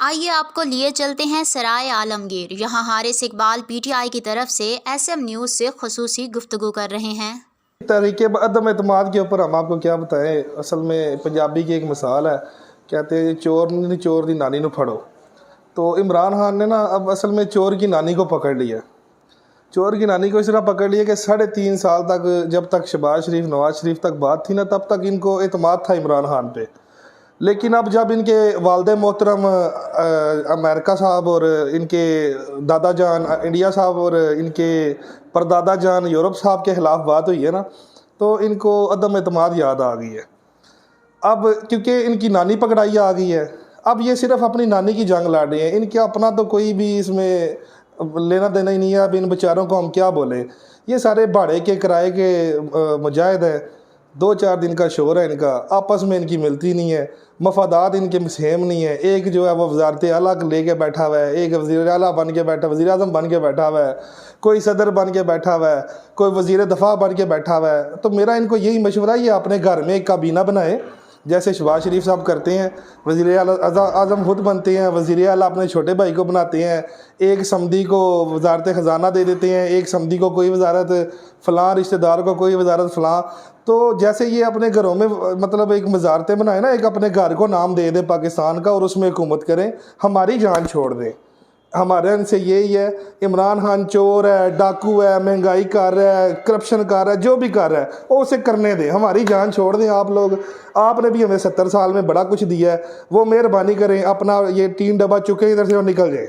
آئیے آپ کو لیے چلتے ہیں سرائے عالمگیر، یہاں Haris Iqbal P T I کی طرف سے ایس ایم نیوز سے خصوصی گفتگو کر رہے ہیں۔ تحریک عدم اعتماد کے اوپر ہم آپ کو کیا بتائیں، اصل میں پنجابی کی ایک مثال ہے، کہتے ہیں چور دی نانی نو پھڑو۔ تو عمران خان نے نا اب اصل میں چور کی نانی کو پکڑ لیا، چور کی نانی کو اس طرح پکڑ لیا کہ 3.5 سال تک، جب تک شہباز شریف نواز شریف تک بات تھی نا، تب تک ان کو اعتماد تھا عمران خان پہ۔ لیکن اب جب ان کے والد محترم امریکہ صاحب اور ان کے دادا جان انڈیا صاحب اور ان کے پردادا جان یورپ صاحب کے خلاف بات ہوئی ہے نا، تو ان کو عدم اعتماد یاد آ گئی ہے۔ اب کیونکہ ان کی نانی پکڑائی آ گئی ہے، اب یہ صرف اپنی نانی کی جنگ لڑ رہے ہیں، ان کا اپنا تو کوئی بھی اس میں لینا دینا ہی نہیں ہے۔ اب ان بیچاروں کو ہم کیا بولیں، یہ سارے بھاڑے کے کرائے کے مجاہد ہیں، 2-4 دن کا شور ہے ان کا، آپس میں ان کی ملتی نہیں ہے، مفادات ان کے سیم نہیں ہے۔ ایک جو ہے وہ وزارت اعلیٰ لے کے بیٹھا ہوا ہے، ایک وزیر اعلیٰ بن کے بیٹھا، وزیر اعظم بن کے بیٹھا ہوا ہے، کوئی صدر بن کے بیٹھا ہوا ہے، کوئی وزیر دفاع بن کے بیٹھا ہوا ہے۔ تو میرا ان کو یہی مشورہ ہے، یہ اپنے گھر میں ایک کابینہ بنائے، جیسے شہباز شریف صاحب کرتے ہیں، وزیر اعظم خود بنتے ہیں، وزیر اعلیٰ اپنے چھوٹے بھائی کو بناتے ہیں، ایک سمدھی کو وزارت خزانہ دے دیتے ہیں، ایک سمدھی کو کوئی وزارت فلاں، رشتہ دار کو کوئی وزارت فلاں۔ تو جیسے یہ اپنے گھروں میں مطلب ایک وزارتیں بنائیں نا، ایک اپنے گھر کو نام دے دیں پاکستان کا اور اس میں حکومت کریں، ہماری جان چھوڑ دیں۔ ہمارے ان سے یہی ہے، عمران خان چور ہے، ڈاکو ہے، مہنگائی کر رہا ہے، کرپشن کر رہا ہے، جو بھی کر رہا ہے وہ اسے کرنے دیں، ہماری جان چھوڑ دیں آپ لوگ۔ آپ نے بھی ہمیں 70 سال میں بڑا کچھ دیا ہے، وہ مہربانی کریں، اپنا یہ 3 ڈبہ چکے ادھر سے اور نکل جائیں۔